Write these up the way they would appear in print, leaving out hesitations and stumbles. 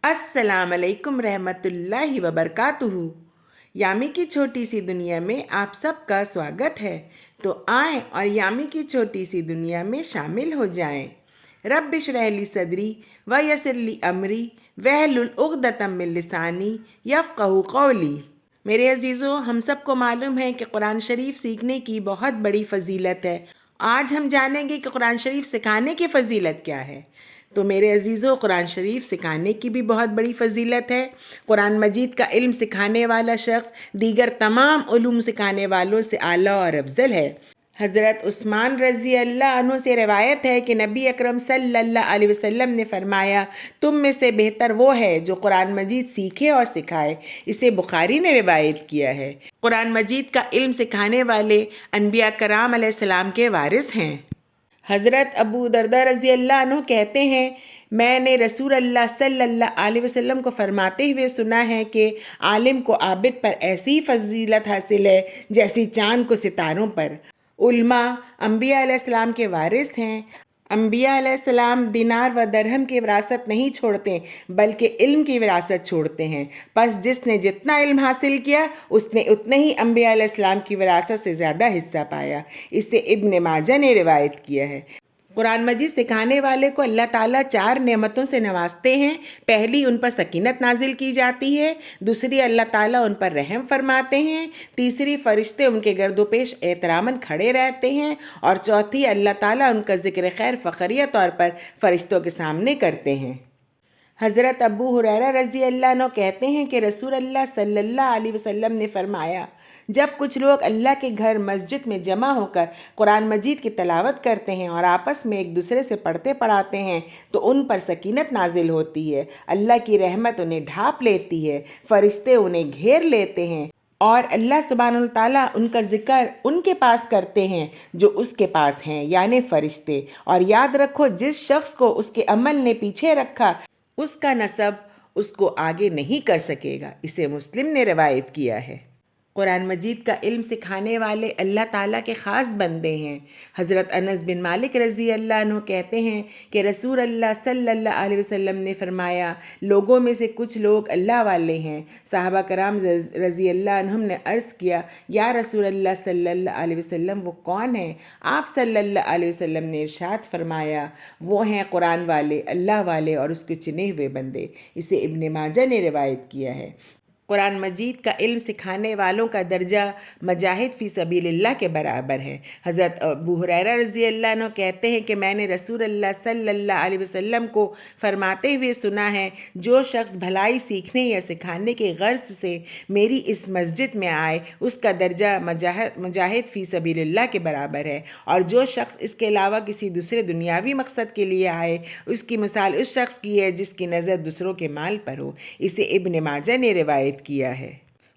अस्सलाम अलैकुम रहमतुल्लाहि वबरकातुहू। यामी की छोटी सी दुनिया में आप सबका स्वागत है। तो आएं और यामी की छोटी सी दुनिया में शामिल हो जाएं। रब्बिश रहली सदरी व यसिरली अमरी वहलुल उक़दतम मिन लिसानी यफ़क़हू क़ौली। मेरे अजीज़ों, हम सबको मालूम है कि कुरान शरीफ सीखने की बहुत बड़ी फ़जीलत है। आज हम जानेंगे कि कुरान शरीफ सिखाने की फ़जीलत क्या है। तो मेरे अजीज़ों, कुरान शरीफ सिखाने की भी बहुत बड़ी फ़जीलत है। कुरान मजीद का इल्म सिखाने वाला शख्स दीगर तमाम उलूम सिखाने वालों से आला और अफजल है। हज़रत उस्मान रज़ी अल्लाह अन्हु से रिवायत है कि नबी अकरम सल्लल्लाहु अलैहि वसल्लम ने फरमाया, तुम में से बेहतर वो है जो कुरान मजीद सीखे और सिखाए। इसे बुखारी ने रिवायत किया है। कुरान मजीद का इल्म सिखाने वाले अनबिया कराम अलैहिस्सलाम के वारिस हैं। हज़रत अबू दरदा रज़ी अल्लाह अन्हु कहते हैं, मैंने रसूल अल्लाह सल्लल्लाहु अलैहि वसल्लम को फरमाते हुए सुना है कि आलिम को आबिद पर ऐसी ही फजीलत हासिल है जैसी चाँद को सितारों पर। उल्मा अम्बिया अलैहिस्सलाम के वारिस हैं। अम्बिया अलैहिस्सलाम दिनार व दरहम की विरासत नहीं छोड़ते बल्कि इल्म की विरासत छोड़ते हैं। बस जिसने जितना इल्म हासिल किया उसने उतने ही अम्बिया अलैहिस्सलाम की विरासत से ज़्यादा हिस्सा पाया। इसे इब्न माजा ने रिवायत किया है। कुरान मजीद सिखाने वाले को अल्लाह ताला 4 नेमतों से नवाजते हैं। पहली, उन पर सकीनत नाजिल की जाती है। दूसरी, अल्लाह ताला उन पर रहम फरमाते हैं। तीसरी, फरिश्ते उनके गर्दोपेश एहतरामन खड़े रहते हैं। और चौथी, अल्लाह ताला उनका ज़िक्र खैर फ़खरिया तौर पर फरिश्तों के सामने करते हैं। हज़रत अबू हुरैरा रज़ी अल्लाह अन्हु कहते हैं कि रसूल अल्लाह सल्लल्लाहु अलैहि वसल्लम ने फरमाया, जब कुछ लोग अल्लाह के घर मस्जिद में जमा होकर कुरान मजीद की तलावत करते हैं और आपस में एक दूसरे से पढ़ते पढ़ाते हैं तो उन पर सकीनत नाजिल होती है। अल्लाह की रहमत उन्हें ढाँप लेती है, फरिश्ते उन्हें घेर लेते हैं और अल्लाह सुब्हानहू व तआला उनका ज़िक्र उनके पास करते हैं जो उसके पास हैं, यानी फ़रिश्ते। और याद रखो, जिस शख्स को उसके अमल ने पीछे रखा उसका नसब उसको आगे नहीं कर सकेगा। इसे मुस्लिम ने रिवायत किया है। कुरान मजीद का इल्म सिखाने वाले अल्लाह ताला के ख़ास बंदे हैं। हज़रत अनस बिन मालिक रज़ी अल्लाह अन्हु कहते हैं कि रसूल अल्लाह सल्लल्लाहु अलैहि वसल्लम ने फरमाया, लोगों में से कुछ लोग अल्लाह वाले हैं। साहबा कराम रज़ी अल्लाह अन्हुम ने अर्ज़ किया, या रसूल अल्लाह सल्लल्लाहु अलैहि वसल्लम वो कौन है? आप सल्लल्लाहु अलैहि वसल्लम ने इरशाद फरमाया, वो हैं कुरान वाले, अल्लाह वाले और उसके चुने हुए बंदे। इसे इब्न माजा ने रिवायत किया है। कुरान मजीद का इल्म सिखाने वालों का दर्जा मजाहिद फ़ी सबीलिल्लाह के बराबर है। हज़रत अबू हुरैरा रज़ी अल्लाह अन्हु कहते हैं कि मैंने रसूल अल्लाह सल्लल्लाहु अलैहि वसल्लम को फरमाते हुए सुना है, जो शख्स भलाई सीखने या सिखाने के गर्ज से मेरी इस मस्जिद में आए उसका दर्जा मुजाहिद फ़ी सबीलिल्लाह के बराबर है। और जो शख्स इसके अलावा किसी दूसरे दुनियावी मकसद के लिए आए उसकी मिसाल उस शख्स की है जिसकी नज़र दूसरों के माल पर हो। इसे इब्न माजा ने रिवायत किया है।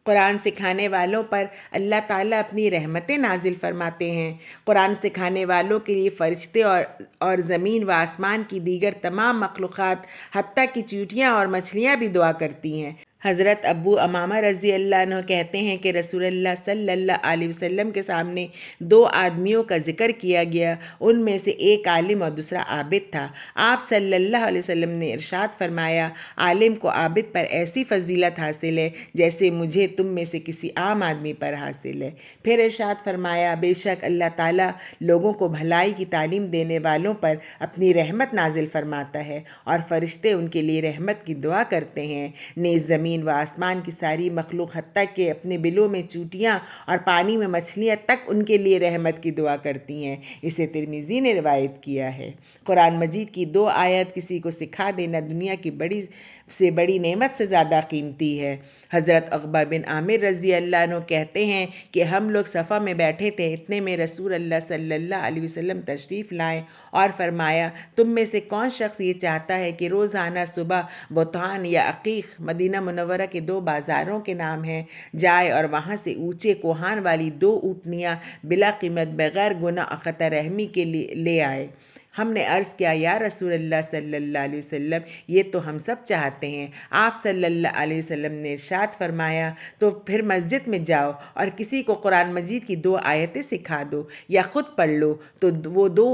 कुरान सिखाने वालों पर अल्लाह ताला अपनी रहमतें नाजिल फरमाते हैं। कुरान सिखाने वालों के लिए फ़रिश्ते और ज़मीन व आसमान की दीगर तमाम मखलूक़ात हत्ता की चींटियाँ और मछलियाँ भी दुआ करती हैं। हज़रत अबू अमामा रज़ी अल्लाह अन्हु कहते हैं कि रसूलुल्लाह सल्लल्लाहु अलैहि वसल्लम के सामने 2 आदमियों का जिक्र किया गया। उनमें से एक आलिम और दूसरा आबिद था। आप सल्लल्लाहु अलैहि वसल्लम ने इरशाद फरमाया, आलिम को आबिद पर ऐसी फजीलत हासिल है जैसे मुझे तुम में से किसी आम आदमी पर हासिल है। फिर इरशाद फरमाया, बेशक अल्लाह ताला लोगों को भलाई की तालीम देने वालों पर अपनी रहमत नाजिल फरमाता है और फरिश्ते उनके लिए रहमत की दुआ करते हैं। नेज़ ज़मीन व आसमान की सारी मखलूक हत्ता के अपने बिलों में चूटियाँ और पानी में मछलियाँ तक उनके लिए रहमत की दुआ करती हैं। इसे तिर्मिज़ी ने रिवायत किया है। कुरान मजीद की 2 आयत किसी को सिखा देना दुनिया की बड़ी नेमत से ज़्यादा कीमती है। हज़रत अक़बा बिन आमिर रज़ी अल्लाह अन्हु कहते हैं कि हम लोग सफ़ा में बैठे थे, इतने में रसूल अल्लाह सल्लल्लाहु अलैहि वसल्लम तशरीफ़ लाएँ और फरमाया, तुम में से कौन शख्स ये चाहता है कि रोज़ाना सुबह बुतान या अकीक़ मदीना मुनव्वरा के 2 बाज़ारों के नाम हैं, जाए और वहाँ से ऊँचे कोहान वाली 2 ऊँटनियाँ बिला कीमत बग़ैर गुनाह क़ता रहमी के लिए ले आए। ہم نے عرض کیا یا رسول اللہ صلی اللہ علیہ وسلم یہ تو ہم سب چاہتے ہیں۔ آپ صلی اللہ علیہ وسلم نے ارشاد فرمایا تو پھر مسجد میں جاؤ اور کسی کو قرآن مجید کی 2 آیتیں سکھا دو یا خود پڑھ لو تو وہ 2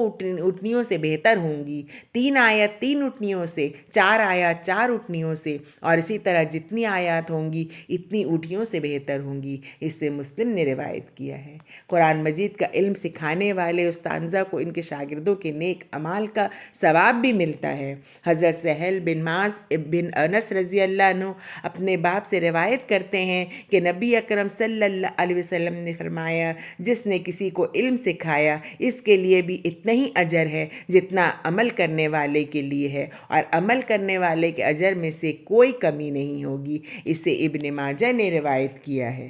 اٹھنیوں سے بہتر ہوں گی، 3 آیت 3 اٹھنیوں سے، 4 آیات 4 اٹھنیوں سے، اور اسی طرح جتنی آیات ہوں گی اتنی اٹھنیوں سے بہتر ہوں گی۔ اس سے مسلم نے روایت کیا ہے۔ قرآن مجید کا علم سکھانے والے استاذہ کو ان کے شاگردوں کے نیک اعمال کا ثواب بھی ملتا ہے۔ حضرت سہل بن معاذ بن انس رضی اللہ عنہ اپنے باپ سے روایت کرتے ہیں کہ نبی اکرم صلی اللہ علیہ وسلم نے فرمایا جس نے کسی کو علم سکھایا اس کے لیے بھی اتنا ہی اجر ہے جتنا عمل کرنے والے کے لیے ہے، اور عمل کرنے والے کے اجر میں سے کوئی کمی نہیں ہوگی۔ اسے ابن ماجہ نے روایت کیا ہے۔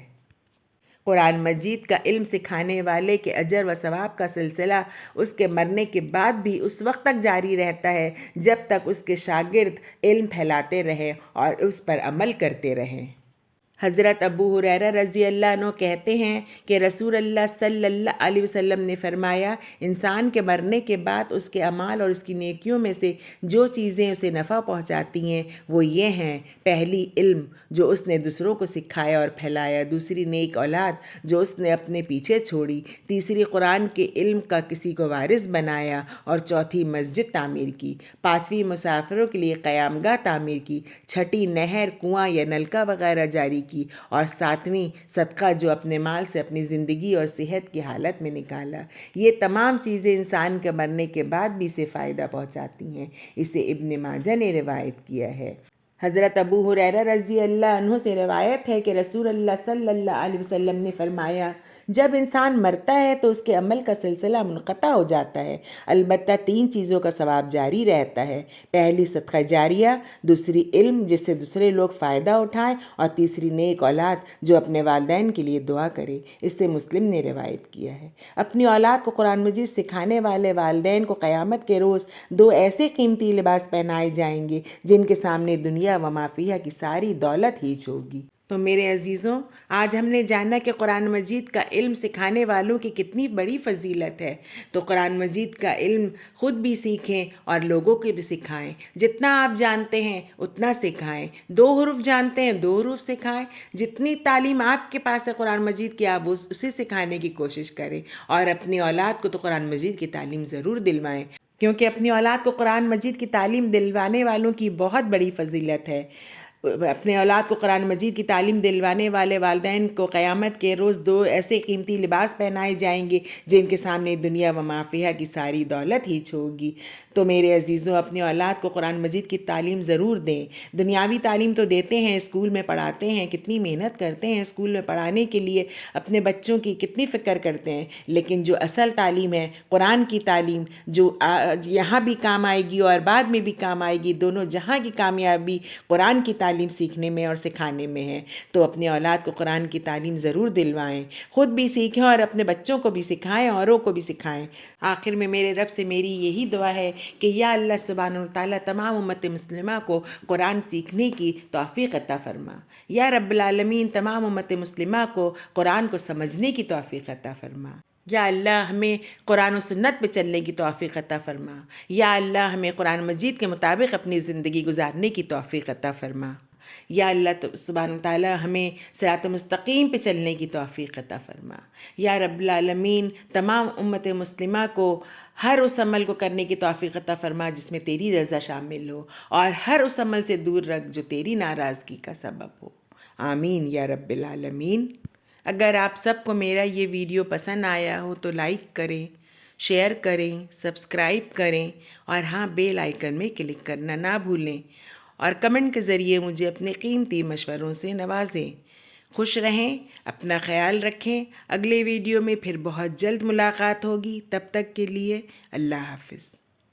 قرآن مجید کا علم سکھانے والے کے اجر و ثواب کا سلسلہ اس کے مرنے کے بعد بھی اس وقت تک جاری رہتا ہے جب تک اس کے شاگرد علم پھیلاتے رہیں اور اس پر عمل کرتے رہیں۔ حضرت ابو ہریرہ رضی اللہ عنہ کہتے ہیں کہ رسول اللہ صلی اللہ علیہ وسلم نے فرمایا انسان کے مرنے کے بعد اس کے اعمال اور اس کی نیکیوں میں سے جو چیزیں اسے نفع پہنچاتی ہیں وہ یہ ہیں: پہلی علم جو اس نے دوسروں کو سکھایا اور پھیلایا، دوسری نیک اولاد جو اس نے اپنے پیچھے چھوڑی، تیسری قرآن کے علم کا کسی کو وارث بنایا، اور چوتھی مسجد تعمیر کی، پانچویں مسافروں کے لیے قیام گاہ تعمیر کی، چھٹی نہر، کنواں یا نلکا وغیرہ جاری کی، اور ساتویں صدقہ جو اپنے مال سے اپنی زندگی اور صحت کی حالت میں نکالا۔ یہ تمام چیزیں انسان کے مرنے کے بعد بھی اسے فائدہ پہنچاتی ہیں۔ اسے ابن ماجہ نے روایت کیا ہے۔ حضرت ابو ہریرہ رضی اللہ عنہ سے روایت ہے کہ رسول اللہ صلی اللہ علیہ وسلم نے فرمایا جب انسان مرتا ہے تو اس کے عمل کا سلسلہ منقطع ہو جاتا ہے، البتہ 3 چیزوں کا ثواب جاری رہتا ہے: پہلی صدقہ جاریہ، دوسری علم جس سے دوسرے لوگ فائدہ اٹھائیں، اور تیسری نیک اولاد جو اپنے والدین کے لیے دعا کرے۔ اس سے مسلم نے روایت کیا ہے۔ اپنی اولاد کو قرآن مجید سکھانے والے والدین کو قیامت کے روز 2 ایسے قیمتی لباس پہنائے جائیں گے جن کے سامنے دنیا و ما فیہا کی ساری دولت ہیچ ہوگی۔ تو میرے عزیزوں، آج ہم نے جانا کہ قرآن مجید کا علم سکھانے والوں کی کتنی بڑی فضیلت ہے۔ تو قرآن مجید کا علم خود بھی سیکھیں اور لوگوں کو بھی سکھائیں۔ جتنا آپ جانتے ہیں اتنا سکھائیں۔ 2 حروف جانتے ہیں 2 حروف سکھائیں۔ جتنی تعلیم آپ کے پاس ہے قرآن مجید کی آپ اسے سکھانے کی کوشش کریں، اور اپنی اولاد کو تو قرآن مجید کی تعلیم ضرور دلوائیں، کیونکہ اپنی اولاد کو قرآن مجید کی تعلیم دلوانے والوں کی بہت بڑی فضیلت ہے۔ اپنے اولاد کو قرآن مجید کی تعلیم دلوانے والے والدین کو قیامت کے روز 2 ایسے قیمتی لباس پہنائے جائیں گے جن کے سامنے دنیا و ما فیہا کی ساری دولت ہیچ ہوگی۔ تو میرے عزیزوں، اپنی اولاد کو قرآن مجید کی تعلیم ضرور دیں۔ دنیاوی تعلیم تو دیتے ہیں، اسکول میں پڑھاتے ہیں، کتنی محنت کرتے ہیں اسکول میں پڑھانے کے لیے، اپنے بچوں کی کتنی فکر کرتے ہیں، لیکن جو اصل تعلیم ہے قرآن کی تعلیم، جو یہاں بھی کام آئے گی اور بعد میں بھی کام آئے گی، دونوں جہاں کی کامیابی قرآن کی تعلیم سیکھنے میں اور سکھانے میں ہے۔ تو اپنی اولاد کو قرآن کی تعلیم ضرور دلوائیں، خود بھی سیکھیں اور اپنے بچوں کو بھی سکھائیں، اوروں کو بھی سکھائیں۔ آخر میں میرے رب سے میری یہی دعا ہے کہ یا اللہ سبحانہ وتعالیٰ تمام امت مسلمہ کو قرآن سیکھنے کی توفیق عطا فرما۔ یا رب العالمین تمام امت مسلمہ کو قرآن کو سمجھنے کی توفیق عطا فرما۔ یا اللہ ہمیں قرآن و سنت پہ چلنے کی توفیق عطا فرما۔ یا اللہ ہمیں قرآن مجید کے مطابق اپنی زندگی گزارنے کی توفیق عطا فرما۔ یا اللہ سبحانہ وتعالی ہمیں صراط مستقیم پہ چلنے کی توفیق عطا فرما۔ یا رب العالمین تمام امت مسلمہ کو ہر اس عمل کو کرنے کی توفیق عطا فرما جس میں تیری رضا شامل ہو، اور ہر اس عمل سے دور رکھ جو تیری ناراضگی کا سبب ہو۔ آمین یا رب العالمین۔ اگر آپ سب کو میرا یہ ویڈیو پسند آیا ہو تو لائک کریں، شیئر کریں، سبسکرائب کریں، اور ہاں بیل آئیکن میں کلک کرنا نہ بھولیں، اور کمنٹ کے ذریعے مجھے اپنے قیمتی مشوروں سے نوازیں۔ خوش رہیں، اپنا خیال رکھیں۔ اگلے ویڈیو میں پھر بہت جلد ملاقات ہوگی، تب تک کے لیے اللہ حافظ۔